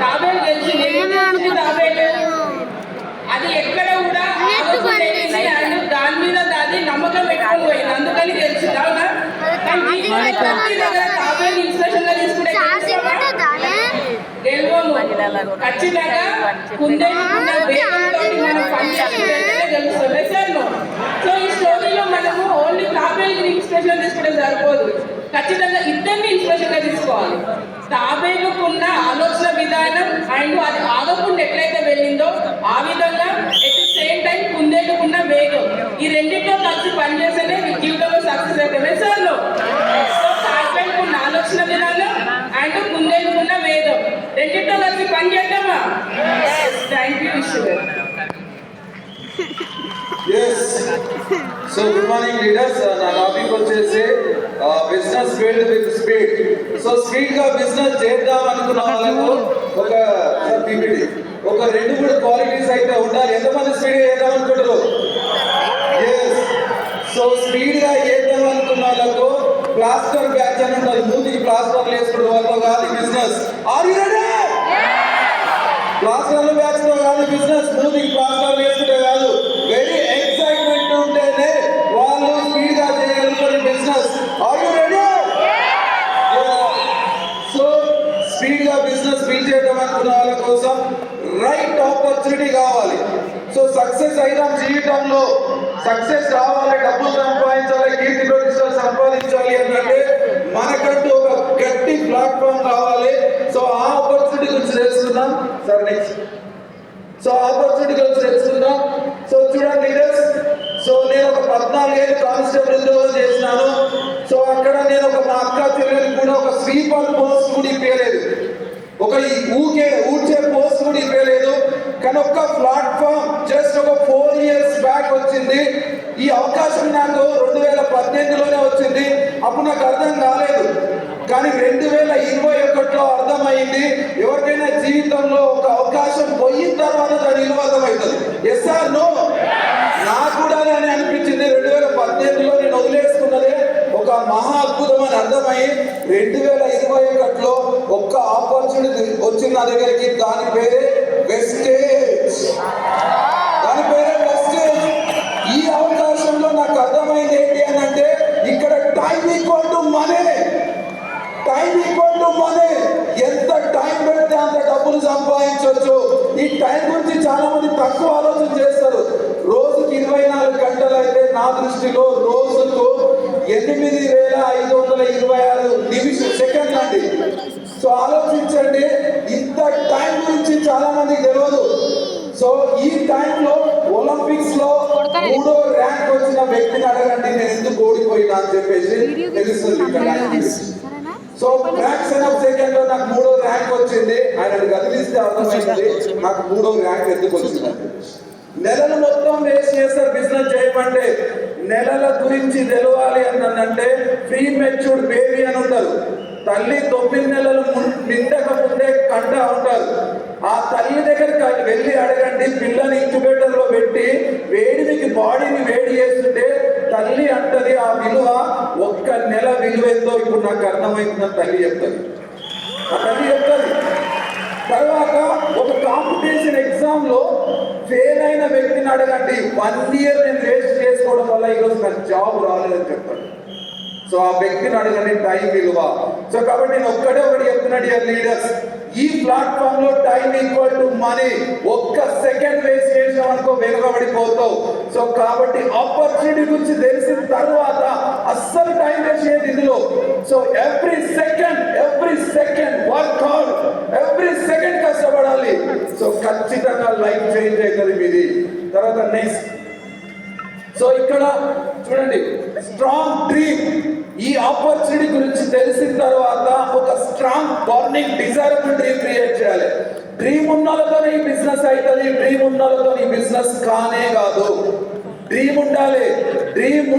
తాబేలు గెలిచింది. అది ఎక్కడ కూడా దాని మీద దాని నమ్మకం పెట్టుకొని పోయింది, అందుకని గెలిచింది. అవునా? తాబేలు ఇన్స్పిరేషన్ గా తీసుకుంటే ఖచ్చితంగా కుందేలుకున్న వేగంతో మనం పనిచేస్తుంటే గెలుస్తుంది సార్. సో ఈ స్టోరీలో మనము ఓన్లీ తాబేలు ఇన్స్పిరేషన్ తీసుకుంటే సరిపోదు, ఖచ్చితంగా ఇద్దరిని ఇన్స్పిరేషన్ గా తీసుకోవాలి. తాబేలుకున్న ఆలోచన విధానం అండ్ అది ఆగకుండా ఎట్లయితే వెళ్ళిందో ఆ విధంగా ఎట్ ది సేమ్ టైం కుందేలుకున్న వేగం, ఈ రెండింటితో కలిసి పనిచేస్తేనే జీవితంలో సక్సెస్ అవుతుంది సార్. సో తాబేలుకున్న ఆలోచన విధానం అండ్ కుందేలుకున్న వేగం రెండింటితో కలిసి పనిచేద్దామా? థ్యాంక్ యూ విష్ణు గారు. Yes. So good morning leaders. నా టాపిక్ వచ్చేసి business field with speed. So speed గా బిజినెస్ చేద్దాం అనుకున్న వాళ్ళకు ఒక పీపీటీ ఒక 2-3 క్వాలిటీస్ అయితే ఉండాలి. ఎంతమంది స్పీడ్ గా చేద్దాం అనుకుంటారు? ఎస్. సో స్పీడ్ గా చేద్దాం అనుకున్న వాళ్ళకు ప్లాస్టర్ బ్యాచ్ అని ఉంటుంది. మూతికి ప్లాస్టర్ వేసుకునే వాళ్ళతో కాదు business. Are you ready? Plaster batch తో కాదు బిజినెస్, మూతికి ప్లాస్టర్ వేసుకుంటే కాదు. వెరీ ఎక్సైట్మెంట్ ఉంటేనే వాళ్ళు స్పీడ్ గా చేయగలుగుతారు business. Are you ready? So speed గా బిజినెస్ బిల్డ్ చేయడం అనుకున్న వాళ్ళ కోసం రైట్ ఆపర్చునిటీ కావాలి. సో సక్సెస్ అయినా జీవితంలో సక్సెస్ రావాలి, డబ్బులు సంపాదించాలి, కీర్తి ప్రతిష్టలు సంపాదించాలి అంటే మనకంటూ ఒక గట్టి ప్లాట్ఫామ్ కావాలి. సో ఆ ఆపర్చునిటీ గురించి తెలుసుకుందాం సార్. నెక్స్ట్ సో ఆపర్చునిటీ గురించి తెలుసుకుందాం. సో చూడండి లీడర్స్, సో నేను ఒక 14 ఏళ్ళు కానిస్టేబుల్ ఉద్యోగం చేసినాను. సో అక్కడ నేను మా అక్క చెల్లెలు కూడా ఒక స్వీపర్ పోస్ట్ కూడా ఇప్పలేదు, ఒక ఊడ్చే పోస్ట్ కూడా ఇప్పలేదు. కానీ ఒక్క ప్లాట్ఫామ్ జస్ట్ ఒక 4 years బ్యాక్ వచ్చింది. ఈ అవకాశం నాకు 2018లోనే వచ్చింది. అప్పుడు నాకు అర్థం కాలేదు, కానీ 2021లో అర్థమైంది. ఎవరికైనా జీవితంలో ఒక అవకాశం పోయిన తర్వాత దాని విలువ అర్థమవుతుంది. Yes or no? నాకు కూడా అని అనిపించింది. 2018లో నేను వదిలేసుకున్నదే ఒక మహా అద్భుతం అని అర్థమై 2021లో ఒక్క ఆపర్చునిటీ వచ్చింది నా దగ్గరికి. దాని పేరే వెస్టేజ్. దాని పేరే వెస్టేజ్. ఈ అవకాశంలో నాకు అర్థమైంది ఏంటి అని అంటే ఇక్కడ time equal to money. Time equal to money. ఎంత టైం పెడితే అంత డబ్బులు సంపాదించవచ్చు. ఈ టైం గురించి చాలా మంది తక్కువ ఆలోచన చేస్తారు. రోజుకి 24 గంటలు అయితే నా దృష్టిలో రోజుకు 8526 సెకండ్లు అండి. సో ఆలోచించండి, ఇంత టైం గురించి చాలా మందికి తెలియదు. సో ఈ టైంలో ఒలింపిక్స్ లో 3వ ర్యాంక్ వచ్చిన వ్యక్తిని అడగండి నేను ఎందుకు ఓడిపోయినా అని చెప్పేసి తెలుస్తుంది. సో ఫ్రాక్షన్ ఆఫ్ సెకండ్ లో నాకు 3వ ర్యాంక్ వచ్చింది. ఆయన గదిలిస్తే అర్థమైంది నాకు 3వ ర్యాంక్ ఎందుకు వచ్చింది. నెలలు మొత్తం వేస్ట్ చేస్తారు బిజినెస్ చేయమంటే. నెలల గురించి తెలవాలి అంటే ప్రీ మెచ్యూర్డ్ బేబీ అని ఉంటారు. తల్లి 9 నెలలు నిండక ముందే కంట ఉంటారు. ఆ తల్లి దగ్గరికి వెళ్ళి అడగండి, పిల్లని ఇంక్యుబేటర్ లో పెట్టి వేడికి బాడీని వేడి చేస్తుంటే తల్లి అంటది ఆ విలువ 1 నెల విలువ ఎంతో ఇప్పుడు నాకు అర్థమైందని తల్లి చెప్తుంది. ఆ తల్లి చెప్తుంది. తర్వాత ఒక కాంపిటీషన్ ఎగ్జామ్ లో ఫెయిల్ అయిన వ్యక్తిని అడగండి, 1 year నేను వేస్ట్ చేసుకోవడం వల్ల ఈరోజు నాకు జాబ్ రాలేదని చెప్తాడు. సో ఆ వ్యక్తిని అడగండి టైం విలువ. సో కాబట్టి నేను ఒకటి చెప్తున్నా డియర్ లీడర్స్, ఈ ప్లాట్ఫామ్ లో time equal to money. 1 second waste చేసాం అనుకో వెనుకబడిపోతావు. సో కాబట్టి ఆపర్చునిటీ గురించి తెలిసిన తర్వాత అస్సలు టైం వేస్ట్ చేయదు ఇందులో. So every second work hard, every second కష్టపడాలి. సో ఖచ్చితంగా లైఫ్ చేంజ్ అవుతుంది మీది. తర్వాత నెక్స్ట్, సో ఇక్కడ చూడండి స్ట్రాంగ్ డ్రీమ్. ఈ ఆపర్చునిటీ గురించి తెలిసిన తర్వాత ఒక strong burning desirable dream create చేయాలి. డ్రీమ్ ఉన్నోళ్ళతోనే ఈ బిజినెస్ అవుతుంది, డ్రీమ్ ఉన్నోళ్ళతో ఈ బిజినెస్ కానే కాదు. డ్రీమ్ ఉండాలి. డ్రీమ్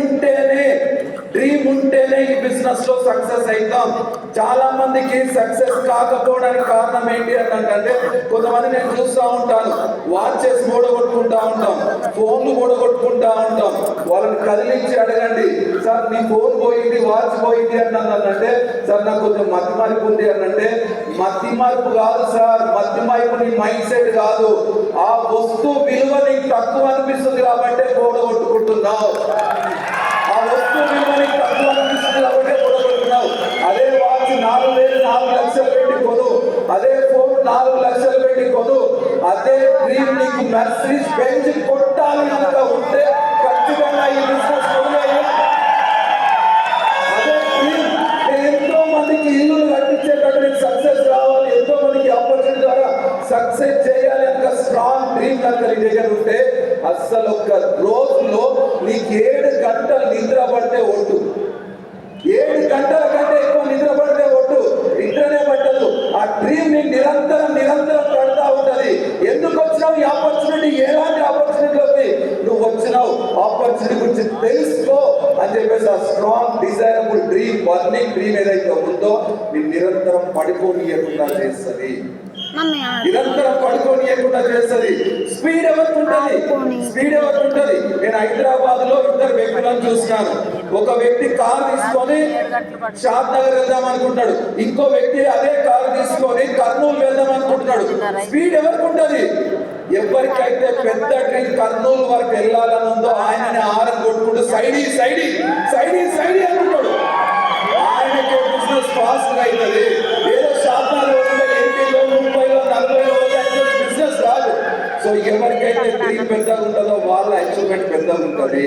ఉంటేనే ఈ బిజినెస్ లో సక్సెస్ అవుతాం. చాలా మందికి సక్సెస్ కాకపోవడానికి కారణం ఏంటి అంటే కొంతమంది నేను చూస్తూ ఉంటాను, వాచెస్ మూడగొట్టుకుంటా ఉంటాం, ఫోన్లు మూడగొట్టుకుంటా ఉంటాం. వాళ్ళని కదిలించి అడగండి, సార్ నీ ఫోన్ పోయింది, వాచ్ పోయింది అంటే, సార్ నాకు కొంచెం మతి మార్పు ఉంది అంటే, మతి మార్పు కాదు సార్, మతి మార్పు నీ మైండ్ సెట్ కాదు. ఆ వస్తువు విలువ నీకు తక్కువ అనిపిస్తుంది కాబట్టి మూడగొట్టుకుంటున్నావు. ఆ వస్తువు విలువ నీకు తక్కువ అనిపిస్తుంది కాబట్టి మూడగొట్టుకున్నావు. అదే వాచ్ 4 లక్షలు పెట్టి కొను, అదే ఫోన్ 4 లక్షలు పెట్టి కొను, అదే డ్రీమ్ నీకు మెర్సిడీస్ బెంజ్ కొట్టాలి కనుక ఉంటే ఖచ్చితంగా ఈ బిజినెస్ అదే డ్రీమ్. ఎంతో మందికి ఇల్లు కట్టించేటట్టు నీకు సక్సెస్ రావాలి, ఎంతో మందికి ఆపర్చునిటీ ద్వారా సక్సెస్ చేయాలి కనుక స్ట్రాంగ్ డ్రీమ్ కనుక నీ దగ్గర ఉంటే అస్సలు ఒక్క రోజులో నీకు 7 గంటలు నిద్ర పడితే ఒట్టు, 7 గంటల కంటే ఎక్కువ నిద్ర పడితే ఒట్టు, నిద్రనే పట్టదు. ఆ డ్రీమ్ ని నిరంతరం పడతా ఉంటది. ఎందుకు వచ్చినావు ఈ ఆపర్చునిటీ, ఎలాంటి ఆపర్చునిటీలోకి నువ్వు వచ్చినావు, ఆపర్చునిటీ గురించి తెలుసుకో అని చెప్పేసి ఆ strong desirable dream, burning dream ఏదైతే ఉందో నీ నిరంతరం పడిపోనీయకుండా చేస్తుంది, నిరంతరం పడుకోనియకుండా చేస్తుంది. స్పీడ్ ఎవరికి ఉంటుంది, స్పీడ్ ఎవరికి ఉంటుంది. నేను హైదరాబాద్ లో 2 వ్యక్తులను చూసినాను. ఒక వ్యక్తి కార్ తీసుకొని షాద్ నగర్ వెళ్దాం అనుకుంటాడు, ఇంకో వ్యక్తి అదే కార్ తీసుకొని కర్నూలు వెళ్దాం అనుకుంటున్నాడు. స్పీడ్ ఎవరికి ఉంటుంది? ఎవరికైతే పెద్ద డ్రీమ్ కర్నూలు వరకు వెళ్ళాలని ఉందో ఆయనని హారన్ కొట్టుకుంటూ సైడీ అనుకుంటాడు. ఆయనకే బిజినెస్ ఫాస్ట్ గా అవుతుంది. ఏదో షాద్ నగర్ బిజినెస్ రాదు. సో ఎవరికైతే డ్రీమ్ పెద్దగా ఉంటుందో వాళ్ళ అచీవ్మెంట్ పెద్దగా ఉంటుంది.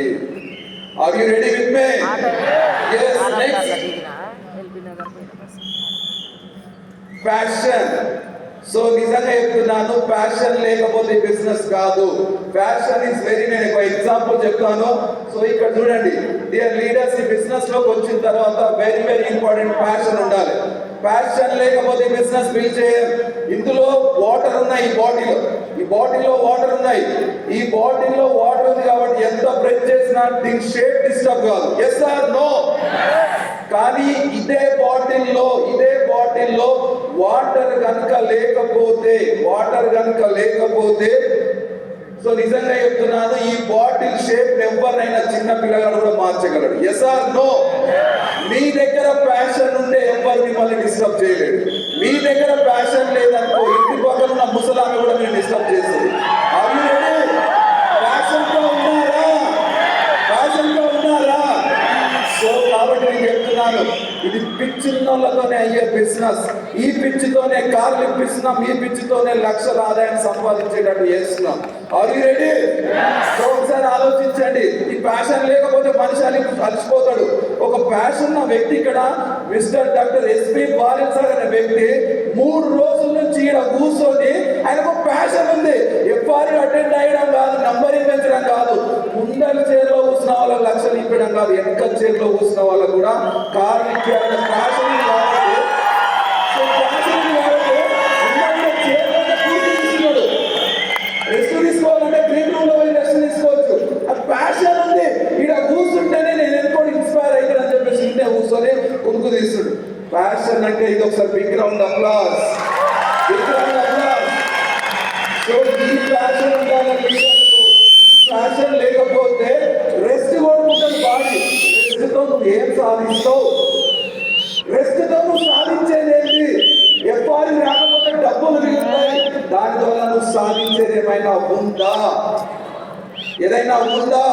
Are you ready with me? yes. Next, passion. So నిజంగా చెప్తున్నాను, ప్యాషన్ లేకపోతే బిజినెస్ కాదు. ప్యాషన్ ఇస్ వెరీ, నేను ఒక ఎగ్జాంపుల్ చెప్తాను. సో ఇక్కడ చూడండి, డియర్ లీడర్స్, ఈ బిజినెస్ లోకి వచ్చిన తర్వాత వెరీ ఇంపార్టెంట్ ప్యాషన్ ఉండాలి. ప్యాషన్ లేకపోతే బిజినెస్ బిల్డ్ చేయం. ఇందులో వాటర్ ఉన్నాయి, ఈ బాటిల్లో వాటర్ ఉన్నాయి. ఈ బాటిల్లో వాటర్ ఉంది కాబట్టి ఎంత ప్రెస్ చేసినా దీని షేప్ డిస్టర్బ్ కాదు. Yes or no? కానీ ఇదే బాటిల్లో వాటర్ కనుక లేకపోతే సో నిజంగా చెప్తున్నాను, ఈ బాటిల్ షేప్ ఎవరినైనా చిన్న పిల్లగాడు కూడా మార్చగలడు. Yes or no? మీ దగ్గర ప్యాషన్ ఉంటే ఎవరు మిమ్మల్ని డిస్టర్బ్ చేయలేడు. మీ దగ్గర ప్యాషన్ లేదనుకో, ఇంటి పక్కన ఉన్న ముసలామె కూడా మీరు డిస్టర్బ్ చేస్తుంది. అవి ప్యాషన్తో ఉన్నారా? సో కాబట్టి నేను చెప్తున్నాను, ఇది పిచ్చిన్నోళ్ళతోనే అయ్యే బిజినెస్. ఈ పిచ్చితోనే కార్లు ఇప్పిస్తున్నాం, ఈ పిచ్చితోనే లక్షల ఆదాయం సంపాదించేటట్టు చేస్తున్నాం. Are you ready? సో ఒకసారి ఆలోచించండి, ఈ ప్యాషన్ లేకపోతే మనిషి అలసిపోతాడు. ఒక ప్యాషన్ ఉన్న వ్యక్తి, ఇక్కడ Mr doctor SP Balan sir అనే వ్యక్తి 3 రోజుల నుంచి ఇక్కడ కూర్చొని ఆయనకు ప్యాషన్ ఉంది. ఎఫ్ఆర్యూ అటెండ్ అయ్యడం కాదు, నంబరింగ్ పెంచడం కాదు, ముందర చైర్లో కూర్చున్న వాళ్ళకి లక్షలు ఇప్పడం కాదు, వెనక చైర్లో కూర్చున్న వాళ్ళకు కూడా కారు ఇప్పారనే ప్యాషన్ రెస్ట్ తీసుకోవాలంటే గ్రీన్ రూమ్ లో పోయి రెస్ట్ తీసుకోవచ్చు. ఆ ప్యాషన్ ఉంది. ఇక్కడ కూర్చుంటేనే నేను ఎన్నుకోండి ఇన్స్పైర్ అవుతాను అని చెప్పేసి ఇంటే కూర్చొని కొనుక్కు తీస్తుడు. ప్యాషన్ అంటే ఇది ఒకసారి బిగ్ రౌండ్ అప్లాస్. సో ఈ ప్యాషన్ ఉండాలి. ప్యాషన్ లేకపోతే రెస్ట్ కోరుకుంటుంది బాడీ. రెస్ట్తో నువ్వు ఏం సాధిస్తావు? రెస్ట్తో నువ్వు సాధించేదేంటి? ఎఫ్ఆర్యూ రాకపోతే డబ్బులు మిగులుతాయి, దాని ద్వారా నువ్వు సాధించేది ఏదైనా ఉందా?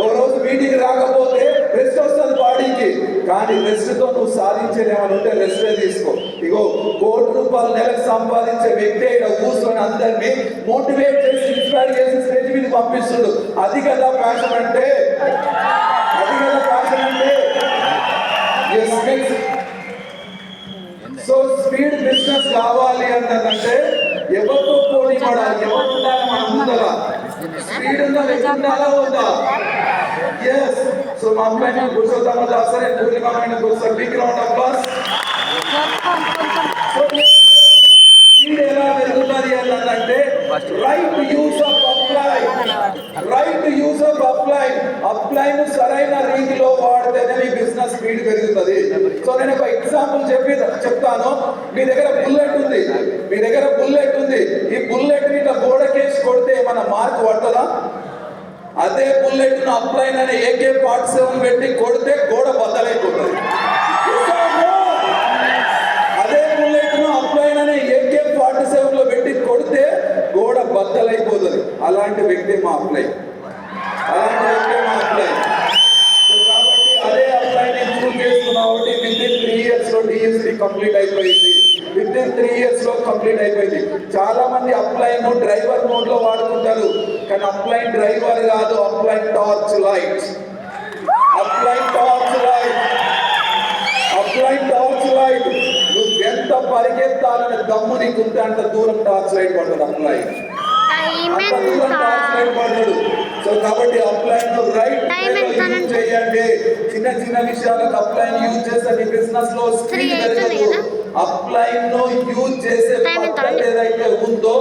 ఓ రోజు మీటింగ్ రాకపోతే రెస్ట్ వస్తుంది బాడీకి, కానీ రెస్ట్ తో నువ్వు సాధించేది ఏమైనా ఉంటే రెస్టే తీసుకో. ఇగో ₹1,00,00,000 నెలకు సంపాదించే వ్యక్తి ఇక్కడ కూర్చొని అందరినీ మోటివేట్ చేసి ఇన్స్పైర్ చేసి స్టేజ్ మీద పంపిస్తుడు. అది కదా ప్యాషన్ అంటే. సో స్పీడ్ బిజినెస్ కావాలి అంటే ఎవరితో పోటీ పడాలి? ఎవరు ఉండాలి మన ముందర? స్పీడ్ ఉందా, ఉండాలా ఉందా? ఎస్. సో మా అమ్మాయిని కూర్చోద్దామా? సరే, పూర్ణిమ కూర్చో. Big round of applause. Speed ఎలా పెరుగుతుంది అంటే రైట్ యూజ్ ఆఫ్ అప్లైన్ సరైన రీతిలో వాడితేనే మీ బిజినెస్ స్పీడ్ పెరుగుతుంది. సో నేను ఒక ఎగ్జాంపుల్ చెప్పి షాక్ పడుతుందా? అదే బుల్లెట్ ను అప్లైన్ అనే AK-47 పెట్టి కొడితే గోడ బద్దలైపోతుంది. అదే బుల్లెట్ ను అప్లైన్ అనే AK-47 లో పెట్టి కొడితే గోడ బద్దలైపోతుంది. అలాంటి వ్యక్తి మా అప్లైన్. కాబట్టి అదే అప్లైన్ చూస్ చేసుకున్నాం కాబట్టి విత్ 3 years లో DSC కంప్లీట్ అయిపోయింది. విత్ 3 years లో కంప్లీట్ అయిపోయింది. చాలా మంది అప్లైన్ డ్రైవర్ మోడ్ లో వాడుకుంటారు, కానీ అప్లైన్ డ్రైవర్ కాదు, upline torch light. Upline torch light. Upline torch light. నువ్వు ఎంత పరిగెత్తాలని దమ్ము నీకుంటే అంత దూరం టార్చ్ లైట్ పడుతుంది. అప్లైన్ అంత దూరం టార్చ్ లైట్ పడతాడు. సో కాబట్టి అప్లైన్ రైట్ యూజ్ చేయండి. చిన్న చిన్న విషయాలకు అప్లైన్ యూజ్ చేస్తే నీ బిజినెస్ లో స్పీడ్ పెరగదు. అప్లైన్ ను యూజ్ చేసే పద్ధతి ఏదైతే ఉందో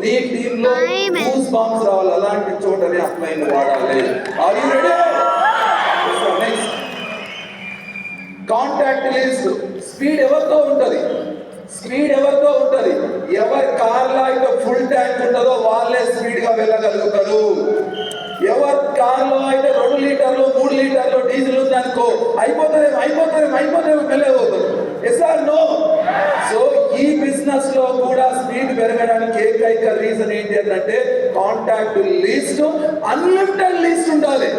నీ టీమ్ లో గూస్ బాంబ్స్ రావాలి. అలాంటి చోటనే అప్లైన్ వాడాలి. Are you ready? Next contact list. Speed ఎవరితో ఉంటది? స్పీడ్ ఎవరితో ఉంటది? ఎవరి కార్లో అయితే ఫుల్ ట్యాంక్ ఉంటుందో వాళ్ళే స్పీడ్ గా వెళ్ళగలుగుతారు. ఎవరి కార్లో అయితే 2 లీటర్లు 3 లీటర్లు డీజిల్ ఉందనుకో అయిపోతుంది వెళ్ళగలుగుతారు. Yes or no? సో ఈ బిజినెస్ లో కూడా స్పీడ్ పెరగడానికి ఏకైక రీజన్ ఏంటి అంటే కాంటాక్ట్ లిస్ట్, అన్లిమిటెడ్ లిస్ట్ ఉండాలి.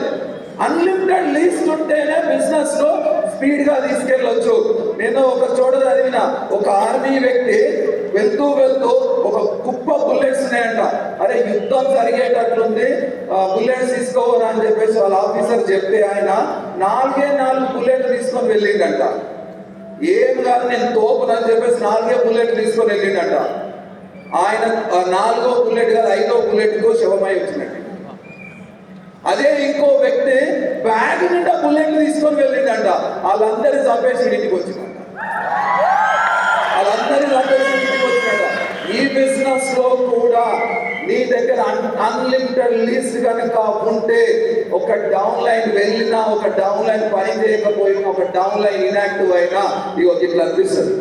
అన్లిమిటెడ్ లిస్ట్ ఉంటేనే బిజినెస్ లో స్పీడ్ గా తీసుకెళ్ళొచ్చు. నేను ఒక చోట చదివిన, ఒక ఆర్మీ వ్యక్తి వెళ్తూ ఒక కుప్ప బుల్లెట్స్ ఉన్నాయంట. అరే యుద్ధం జరిగేటట్లుంది, బుల్లెట్స్ తీసుకోవరా అని చెప్పేసి వాళ్ళ ఆఫీసర్ చెప్తే ఆయన 4 బుల్లెట్లు తీసుకొని వెళ్ళిండంట. ఏం కాదు నేను తోపునని చెప్పేసి 4 బుల్లెట్లు తీసుకొని వెళ్ళిండంట. ఆయన 4వ బుల్లెట్ కాదు 5వ బుల్లెట్ కు శవమై వచ్చినట్టు. అదే ఇంకో వ్యక్తి బ్యాగ్ నిండా బుల్లెట్లు తీసుకొని వెళ్ళిండంట. వాళ్ళందరి చంపేసి ఇంటికి వచ్చిందంట. ఈ బిజినెస్ లో కూడా నీ దగ్గర అన్లిమిటెడ్ లీస్ట్ కనుక ఉంటే, ఒక డౌన్ లైన్ వెళ్ళినా, ఒక డౌన్ లైన్ పని చేయకపోయినా, ఒక డౌన్ లైన్ ఇన్యాక్టివ్ అయినా ఇట్లా అనిపిస్తుంది.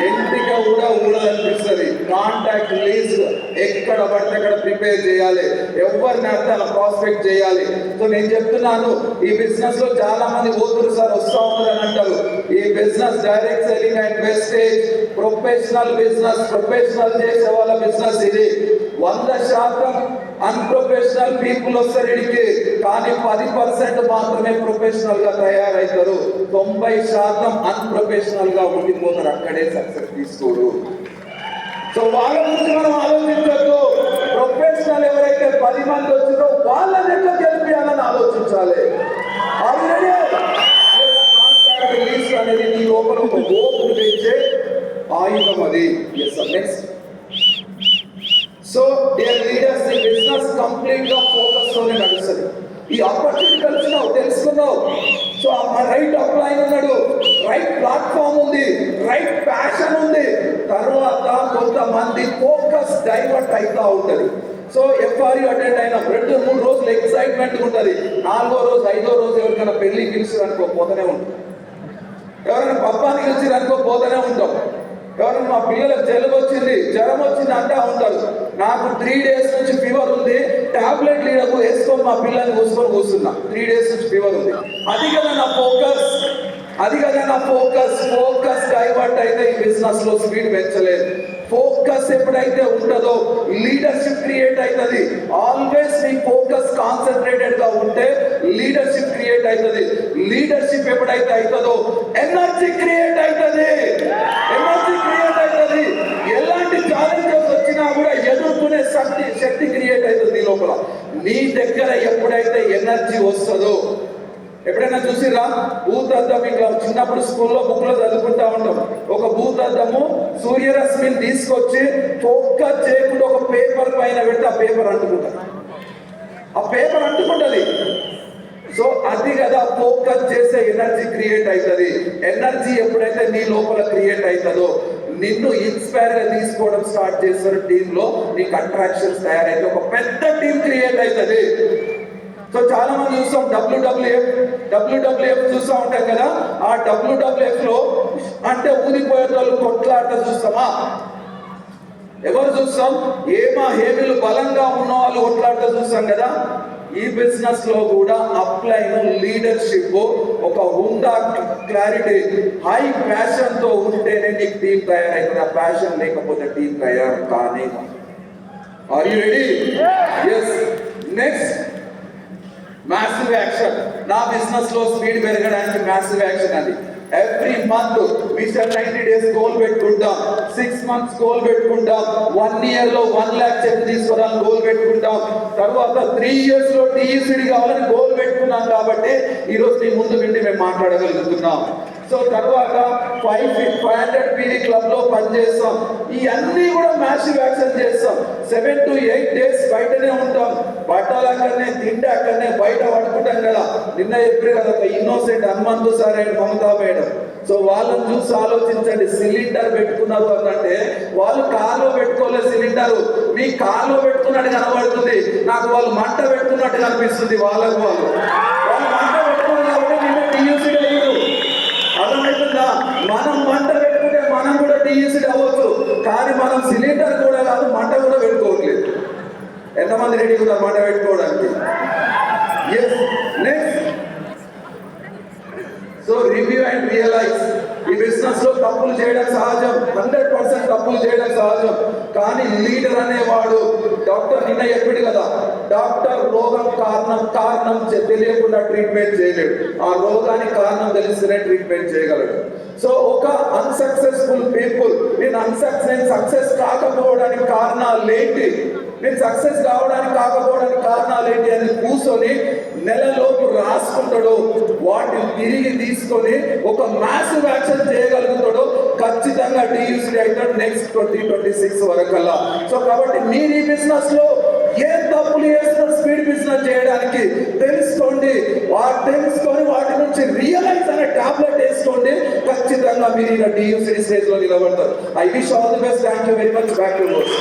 ఎంటిక కూడా ఊడదనిపిస్తుంది. కాంటాక్ట్ లిస్ట్ ఎక్కడ పడితే అక్కడ ప్రిపేర్ చేయాలి. ఎవరిని అర్థాల ప్రాస్పెక్ట్ చేయాలి. సో నేను చెప్తున్నాను, ఈ బిజినెస్ లో చాలా మంది పోతున్నారు సార్, వస్తా ఉన్నారు అని అంటారు. ఈ business direct selling and wastage professional business, professional చేసే వాళ్ళ బిజినెస్ ఇది. 100% అన్ప్రొఫెషనల్ పీపుల్ వస్తారు ఇడికి, కానీ 10% మాత్రమే ప్రొఫెషనల్ గా తయారవుతారు. 90% అన్ప్రొఫెషనల్ గా ఉండిపోతారు, అక్కడే సక్సెస్ తీసుకోరు. సో వాళ్ళ గురించి మనం ఆలోచించద్దు. ప్రొఫెషనల్ ఎవరైతే 10 మంది వచ్చిందో వాళ్ళని ఎట్లా గెలిపించాలని ఆలోచించాలి. అనేది నీ లోపల ఒక ఓపును పెంచే ఆయుధం అది. నెక్స్ట్, సో డియర్ లీడర్స్, ఈ బిజినెస్ కంప్లీట్ గా ఫోకస్ తోనే నడుస్తుంది. ఈ ఆపర్చునిటీ కలిసినావు, తెలుసుకున్నావు. సో రైట్ అప్లైన్ ఉన్నాడు, రైట్ ప్లాట్ఫామ్ ఉంది, రైట్ ప్యాషన్ ఉంది. తర్వాత కొంతమంది ఫోకస్ డైవర్ట్ అవుతా ఉంటది. సో FRU అటెండ్ అయినా 2-3 రోజులు ఎక్సైట్మెంట్ ఉంటుంది. 4వ రోజు 5వ రోజు ఎవరికైనా పెళ్లి పిలిచి అనుకో పోతూనే ఉంటుంది. ఎవరైనా పబ్బానికి పిలిచి అనుకో పోతూనే ఉంటాం. ఎవరైనా మా పిల్లలకు జలుబు వచ్చింది, జ్వరం వచ్చింది అంటా ఉంటారు. నాకు 3 డేస్ నుంచి ఫీవర్ ఉంది, టాబ్లెట్ లీడకు వేసుకొని మా పిల్లల్ని కూర్చొని కూర్చున్నా. 3 డేస్ నుంచి ఫీవర్ ఉంది. అది కదా నా ఫోకస్, ఫోకస్ డైవర్ట్ అయితే ఈ బిజినెస్ లో స్పీడ్ పెంచలేదు. ఫోకస్ ఎప్పుడైతే ఉంటుందో లీడర్షిప్ క్రియేట్ అవుతుంది. ఆల్వేస్ నీ ఫోకస్ కాన్సన్ట్రేటెడ్ గా ఉంటే లీడర్షిప్ క్రియేట్ అవుతుంది. లీడర్షిప్ ఎప్పుడైతే అవుతుందో ఎనర్జీ క్రియేట్ అవుతుంది. ఎలాంటి ఛాలెంజెస్ వచ్చినా కూడా ఎదుర్కొనే శక్తి క్రియేట్ అవుతుంది లోపల. నీ దగ్గర ఎప్పుడైతే ఎనర్జీ వస్తుందో, ఎప్పుడైనా చూసిరా భూతద్దం, ఇట్లా చిన్నప్పుడు స్కూల్లో బుక్ లో చదువుకుంటా ఉంటాం. ఒక భూతద్దము సూర్యరశ్మిని తీసుకొచ్చి ఫోకస్ చేయకుండా ఒక పేపర్ పైన పెడితే ఆ పేపర్ అంటుకుంటది. సో అది కదా ఫోకస్ చేసే ఎనర్జీ క్రియేట్ అవుతుంది. ఎనర్జీ ఎప్పుడైతే నీ లోపల క్రియేట్ అవుతుందో నిన్ను ఇన్స్పైర్ గా తీసుకోవడం స్టార్ట్ చేస్తారు. టీమ్ లో నీకు అట్రాక్షన్స్ తయారైతే ఒక పెద్ద టీం క్రియేట్ అవుతుంది. సో చాలా మంది చూస్తాం WWF చూస్తూ ఉంటాం కదా. ఆ WWF లో అంటే ఊదిపోయే వాళ్ళు కొట్లాట చూస్తామా? ఎవరు చూస్తాం? హేమిలు బలంగా ఉన్న వాళ్ళు కొట్లాడితే చూస్తాం కదా. ఈ బిజినెస్ లో కూడా అప్లైన్ లీడర్షిప్, ఒక హుందా క్లారిటీ, హై ప్యాషన్ తో ఉంటేనే నీకు టీం తయారైతుంది. ఆ ప్యాషన్ లేకపోతే టీం తయారు కానీ. Are you ready? Yes. Next, massive action. నా బిజినెస్ లో స్పీడ్ పెరగడానికి మ్యాసివ్ యాక్షన్ అది. Every month mission 90 days goal పెట్టుకుంటాం, 6 months గోల్ పెట్టుకుంటాం, 1 year లో 1 lakh చెక్ తీసుకోవాలని గోల్ పెట్టుకుంటాం, తర్వాత 3 years లో DECD కావాలని గోల్ పెట్టుకున్నాం. కాబట్టి ఈరోజు మీ ముందు నుండి మేము మాట్లాడగలుగుతున్నాం. సో తర్వాత 500 PD క్లబ్ లో పనిచేస్తాం. ఈ అన్ని కూడా మ్యాసివ్ యాక్షన్ చేస్తాం. 7 to 8 days బయటనే ఉంటాం. బట్టలు అక్కడనే, తిండి అక్కడనే, బయట పడుకుంటాం కదా. నిన్న చెప్పారు కదా, ఒక innocent Hanumanthu sir and Mamata madam. So వాళ్ళని చూసి ఆలోచించండి. సిలిండర్ పెట్టుకున్నారు అంటే వాళ్ళు కాల్లో పెట్టుకోలేదు సిలిండర్, మీ కాల్లో పెట్టుకున్నట్టు కనబడుతుంది. నాకు వాళ్ళు మంట పెట్టుకున్నట్టు కనిపిస్తుంది. వాళ్ళు మంట పెట్టుకున్నారు కాబట్టి నిన్న DUCD అయ్యారు. అర్థమవుతుందా? మనం మంట పెట్టుకుంటే మనం కూడా DUCD అవ్వచ్చు. కానీ మనం సిలిండర్ కూడా కాదు, మంట కూడా పెట్టుకోవట్లేదు. ఎంతమంది రెడీ ఉన్నారు మంట పెట్టుకోవడానికి? Yes. Next, so review and realise. ఈ బిజినెస్ లో తప్పులు చేయడం సహజం, 100% తప్పులు చేయడం సహజం. కానీ లీడర్ అనేవాడు, డాక్టర్ నిన్న చెప్పాడు కదా, డాక్టర్ రోగం కారణం తెలియకుండా ట్రీట్మెంట్ చేయలేడు. ఆ రోగానికి కారణం తెలిస్తేనే ట్రీట్మెంట్ చేయగలడు. సో ఒక అన్సక్సెస్ఫుల్ పీపుల్, నేను సక్సెస్ కాకపోవడానికి కారణాలు ఏంటి, నేను సక్సెస్ కాకపోవడానికి కారణాలు ఏంటి అని కూర్చొని నెలలోపు రాసుకుంటాడు. వాటిని తిరిగి తీసుకొని ఒక మ్యాసివ్ యాక్షన్ చేయగలుగుతాడు. ఖచ్చితంగా DUCD అవుతాడు నెక్స్ట్ 2026 వరకల్లా. సో కాబట్టి మీరు ఈ బిజినెస్ లో ఏ తప్పులు చేస్తున్నారు స్పీడ్ బిజినెస్ చేయడానికి తెలుసుకోండి. తెలుసుకొని వాటి నుంచి రియలైజ్ అనే టాబ్లెట్ వేసుకోండి. ఖచ్చితంగా మీరు ఇలా DUCD స్టేజ్ లో నిలబడతారు. I wish all the best. Thank you very much. Back to work.